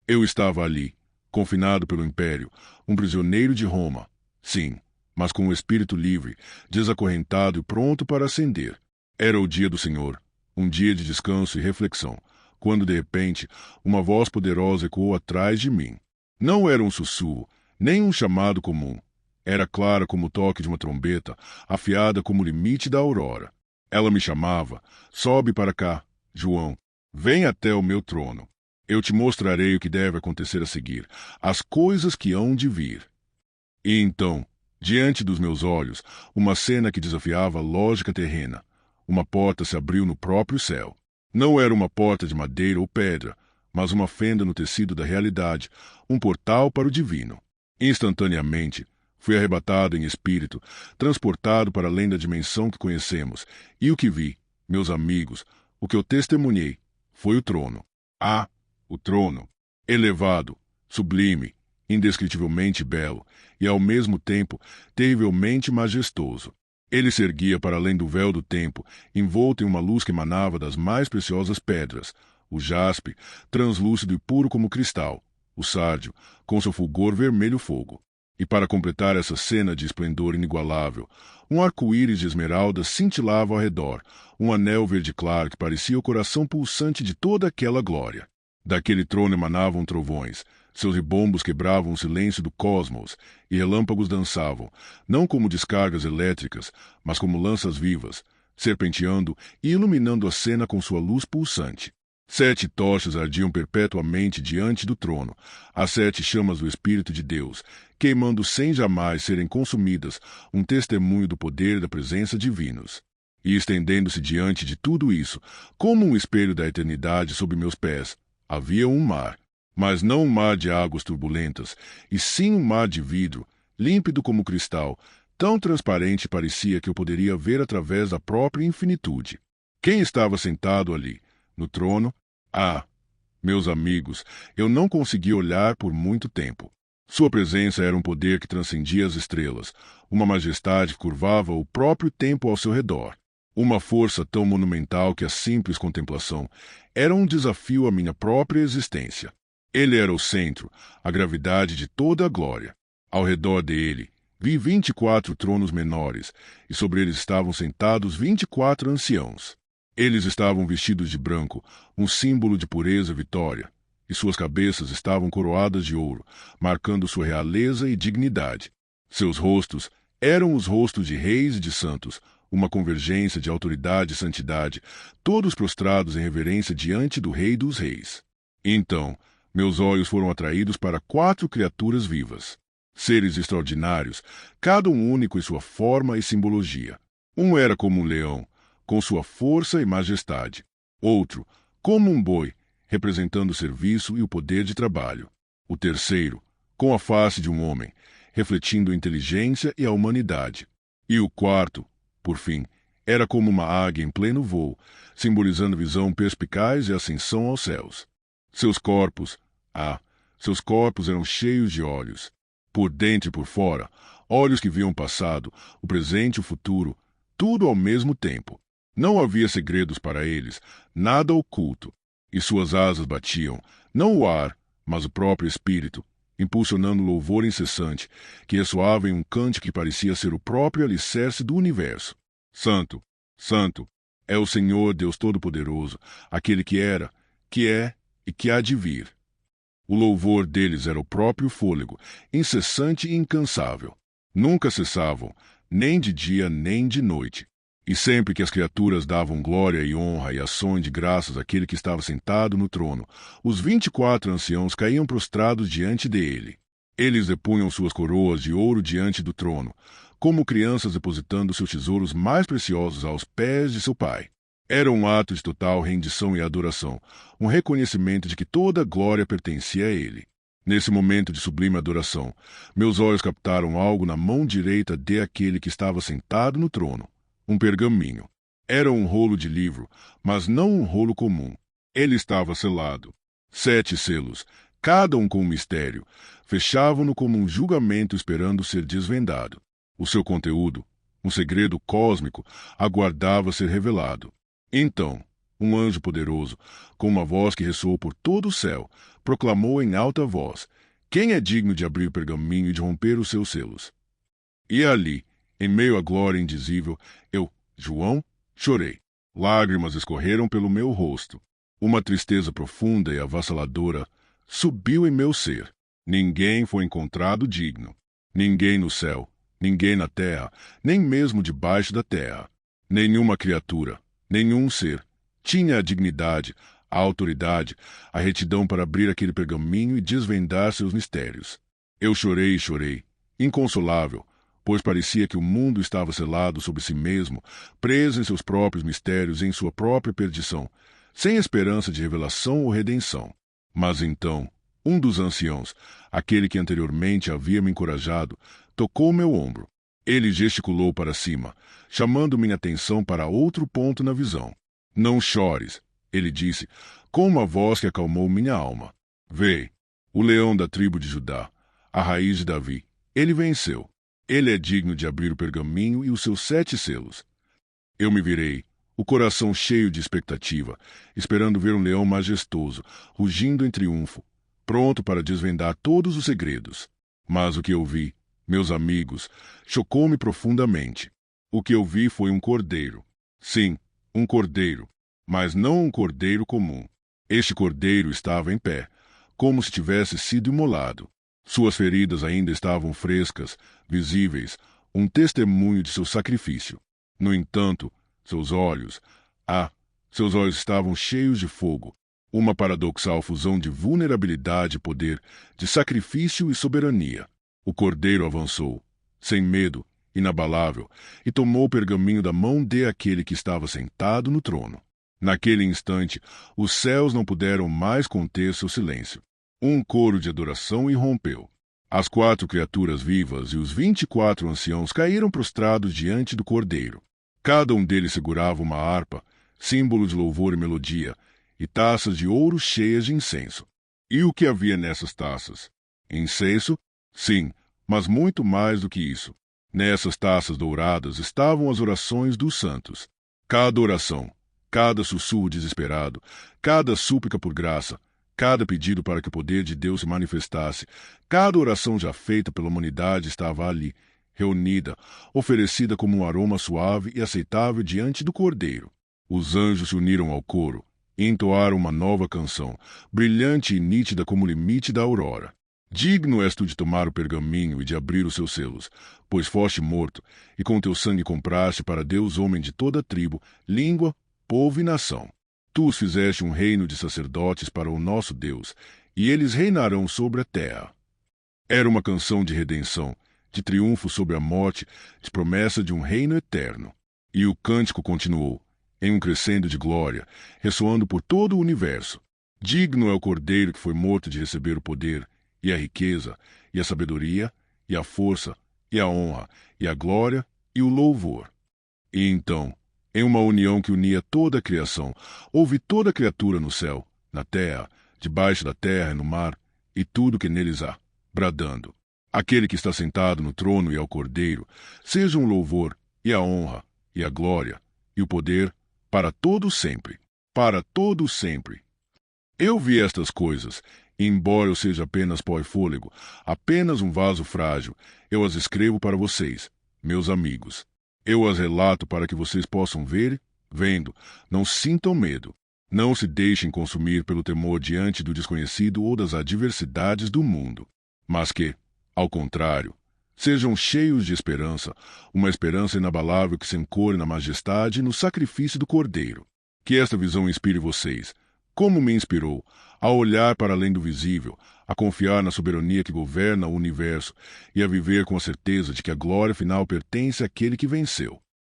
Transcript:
Eu estava ali, confinado pelo Império, um prisioneiro de Roma. Sim, mas com o espírito livre, desacorrentado e pronto para ascender. Era o dia do Senhor, um dia de descanso e reflexão, quando de repente uma voz poderosa ecoou atrás de mim. Não era um sussurro, nem um chamado comum. Era clara como o toque de uma trombeta, afiada como o limite da aurora. Ela me chamava: sobe para cá, João, vem até o meu trono. Eu te mostrarei o que deve acontecer a seguir, as coisas que hão de vir. E então, diante dos meus olhos, uma cena que desafiava a lógica terrena. Uma porta se abriu no próprio céu. Não era uma porta de madeira ou pedra, mas uma fenda no tecido da realidade, um portal para o divino. Instantaneamente, fui arrebatado em espírito, transportado para além da dimensão que conhecemos, e o que vi, meus amigos, o que eu testemunhei, foi o trono. Ah, o trono, elevado, sublime, indescritivelmente belo e, ao mesmo tempo, terrivelmente majestoso. Ele se erguia para além do véu do tempo, envolto em uma luz que emanava das mais preciosas pedras, o jaspe, translúcido e puro como cristal, o sárdio, com seu fulgor vermelho fogo. E para completar essa cena de esplendor inigualável, um arco-íris de esmeralda cintilava ao redor, um anel verde claro que parecia o coração pulsante de toda aquela glória. Daquele trono emanavam trovões, seus ribombos quebravam o silêncio do cosmos, e relâmpagos dançavam, não como descargas elétricas, mas como lanças vivas, serpenteando e iluminando a cena com sua luz pulsante. 7 tochas ardiam perpetuamente diante do trono, as 7 chamas do Espírito de Deus, queimando sem jamais serem consumidas, um testemunho do poder e da presença divinos. E estendendo-se diante de tudo isso, como um espelho da eternidade sob meus pés, havia um mar, mas não um mar de águas turbulentas, e sim um mar de vidro, límpido como cristal, tão transparente parecia que eu poderia ver através da própria infinitude. Quem estava sentado ali, no trono? Ah, meus amigos, eu não consegui olhar por muito tempo. Sua presença era um poder que transcendia as estrelas, uma majestade que curvava o próprio tempo ao seu redor. Uma força tão monumental que a simples contemplação era um desafio à minha própria existência. Ele era o centro, a gravidade de toda a glória. Ao redor dele, vi 24 tronos menores, e sobre eles estavam sentados 24 anciãos. Eles estavam vestidos de branco, um símbolo de pureza e vitória, e suas cabeças estavam coroadas de ouro, marcando sua realeza e dignidade. Seus rostos eram os rostos de reis e de santos, uma convergência de autoridade e santidade, todos prostrados em reverência diante do Rei dos Reis. Então, meus olhos foram atraídos para 4 criaturas vivas. Seres extraordinários, cada um único em sua forma e simbologia. Um era como um leão, com sua força e majestade. Outro, como um boi, representando o serviço e o poder de trabalho. O terceiro, com a face de um homem, refletindo a inteligência e a humanidade. E o quarto, por fim, era como uma águia em pleno voo, simbolizando visão perspicaz e ascensão aos céus. Seus corpos eram cheios de olhos. Por dentro e por fora, olhos que viam o passado, o presente e o futuro, tudo ao mesmo tempo. Não havia segredos para eles, nada oculto. E suas asas batiam, não o ar, mas o próprio espírito, impulsionando louvor incessante, que ressoava em um cântico que parecia ser o próprio alicerce do universo. Santo, Santo, é o Senhor Deus Todo-Poderoso, aquele que era, que é e que há de vir. O louvor deles era o próprio fôlego, incessante e incansável. Nunca cessavam, nem de dia nem de noite. E sempre que as criaturas davam glória e honra e ações de graças àquele que estava sentado no trono, os 24 anciãos caíam prostrados diante dele. Eles depunham suas coroas de ouro diante do trono, como crianças depositando seus tesouros mais preciosos aos pés de seu pai. Era um ato de total rendição e adoração, um reconhecimento de que toda a glória pertencia a ele. Nesse momento de sublime adoração, meus olhos captaram algo na mão direita de aquele que estava sentado no trono. Um pergaminho. Era um rolo de livro, mas não um rolo comum. Ele estava selado. 7 selos, cada um com um mistério, fechavam-no como um julgamento esperando ser desvendado. O seu conteúdo, um segredo cósmico, aguardava ser revelado. Então, Um anjo poderoso, com uma voz que ressoou por todo o céu, proclamou em alta voz: Quem é digno de abrir o pergaminho e de romper os seus selos? E ali, em meio à glória indizível, eu, João, chorei. Lágrimas escorreram pelo meu rosto. Uma tristeza profunda e avassaladora subiu em meu ser. Ninguém foi encontrado digno. Ninguém no céu, ninguém na terra, nem mesmo debaixo da terra. Nenhuma criatura, nenhum ser, tinha a dignidade, a autoridade, a retidão para abrir aquele pergaminho e desvendar seus mistérios. Eu chorei e chorei, inconsolável, pois parecia que o mundo estava selado sobre si mesmo, preso em seus próprios mistérios e em sua própria perdição, sem esperança de revelação ou redenção. Mas então, um dos anciãos, aquele que anteriormente havia me encorajado, tocou meu ombro. Ele gesticulou para cima, chamando minha atenção para outro ponto na visão. Não chores, ele disse, com uma voz que acalmou minha alma. Vê, o leão da tribo de Judá, a raiz de Davi, ele venceu. Ele é digno de abrir o pergaminho e os seus 7 selos. Eu me virei, o coração cheio de expectativa, esperando ver um leão majestoso, rugindo em triunfo, pronto para desvendar todos os segredos. Mas o que eu vi, meus amigos, chocou-me profundamente. O que eu vi foi um cordeiro. Sim, um cordeiro, mas não um cordeiro comum. Este cordeiro estava em pé, como se tivesse sido imolado. Suas feridas ainda estavam frescas, visíveis, um testemunho de seu sacrifício. No entanto, seus olhos estavam cheios de fogo, uma paradoxal fusão de vulnerabilidade e poder, de sacrifício e soberania. O cordeiro avançou, sem medo, inabalável, e tomou o pergaminho da mão daquele que estava sentado no trono. Naquele instante, os céus não puderam mais conter seu silêncio. Um coro de adoração irrompeu. As 4 criaturas vivas e os 24 anciãos caíram prostrados diante do cordeiro. Cada um deles segurava uma harpa, símbolo de louvor e melodia, e taças de ouro cheias de incenso. E o que havia nessas taças? Incenso? Sim, mas muito mais do que isso. Nessas taças douradas estavam as orações dos santos. Cada oração, cada sussurro desesperado, cada súplica por graça, cada pedido para que o poder de Deus se manifestasse, cada oração já feita pela humanidade estava ali, reunida, oferecida como um aroma suave e aceitável diante do Cordeiro. Os anjos se uniram ao coro e entoaram uma nova canção, brilhante e nítida como o limite da aurora. Digno és tu de tomar o pergaminho e de abrir os seus selos, pois foste morto, e com teu sangue compraste para Deus homem de toda tribo, língua, povo e nação. Tu os fizeste um reino de sacerdotes para o nosso Deus, e eles reinarão sobre a terra. Era uma canção de redenção, de triunfo sobre a morte, de promessa de um reino eterno. E o cântico continuou, em um crescendo de glória, ressoando por todo o universo. Digno é o Cordeiro que foi morto de receber o poder, e a riqueza, e a sabedoria, e a força, e a honra, e a glória, e o louvor. E então, em uma união que unia toda a criação, houve toda a criatura no céu, na terra, debaixo da terra e no mar, e tudo que neles há, bradando: Aquele que está sentado no trono e ao Cordeiro, sejam o louvor, e a honra, e a glória, e o poder, para todo sempre, para todo sempre. Eu vi estas coisas, e embora eu seja apenas pó e fôlego, apenas um vaso frágil, eu as escrevo para vocês, meus amigos. Eu as relato para que vocês possam ver, vendo, não sintam medo. Não se deixem consumir pelo temor diante do desconhecido ou das adversidades do mundo, mas que, ao contrário, sejam cheios de esperança, uma esperança inabalável que se ancore na majestade e no sacrifício do Cordeiro. Que esta visão inspire vocês, como me inspirou, a olhar para além do visível, a confiar na soberania que governa o universo e a viver com a certeza de que a glória final pertence àquele que venceu.